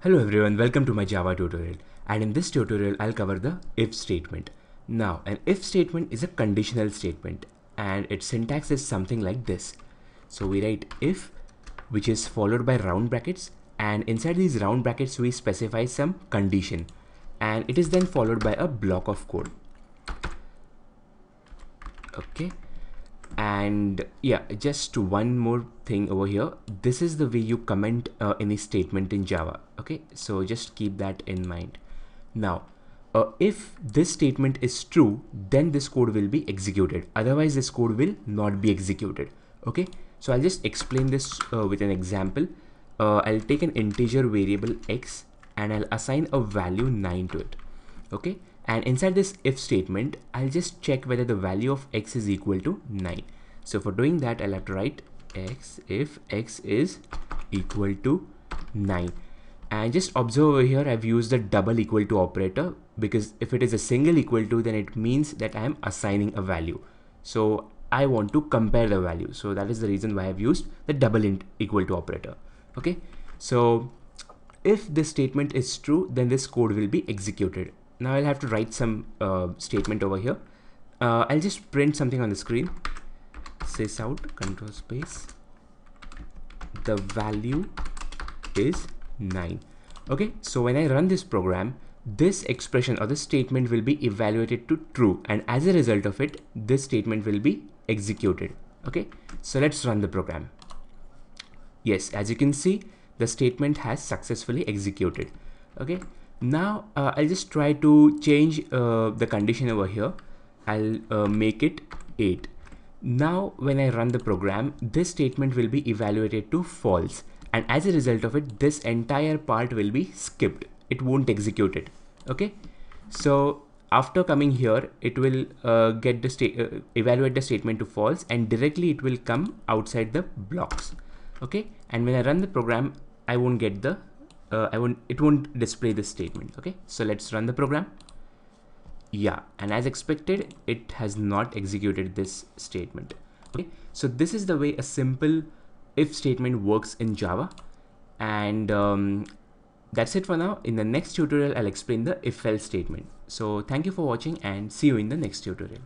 Hello everyone, welcome to my Java tutorial, and in this tutorial I'll cover the if statement. Now an if statement is a conditional statement and its syntax is something like this. So we write if, which is followed by round brackets, and inside these round brackets we specify some condition, and it is then followed by a block of code. Okay, and yeah, just one more thing over here. This is the way you comment any statement in Java. Okay, so just keep that in mind. Now if this statement is true, then this code will be executed, otherwise this code will not be executed. Okay, so I'll just explain this with an example. I'll take an integer variable x and I'll assign a value 9 to it. Okay, and inside this if statement I'll just check whether the value of x is equal to 9. So for doing that I'll have to write x if x is equal to 9, and just observe over here I've used the double equal to operator, because if it is a single equal to, then it means that I am assigning a value. So I want to compare the value, so that is the reason why I've used the double equal to operator. Okay, so if this statement is true, then this code will be executed. Now I'll have to write some statement over here. I'll just print something on the screen. Sys out control space, the value is 9. Okay, so when I run this program, this expression or this statement will be evaluated to true, and as a result of it, this statement will be executed. Okay, so let's run the program. Yes, as you can see, the statement has successfully executed. Okay, now I'll just try to change the condition over here. I'll make it 8. Now when I run the program, this statement will be evaluated to false, and as a result of it, this entire part will be skipped. It won't execute it. Okay, so after coming here, it will get the evaluate the statement to false, and directly it will come outside the blocks. Okay, and when I run the program, I won't get the it won't display this statement. Okay, so let's run the program. Yeah, and as expected, it has not executed this statement. Okay, so this is the way a simple if statement works in Java, and that's it for now. In the next tutorial I'll explain the if else statement. So thank you for watching and see you in the next tutorial.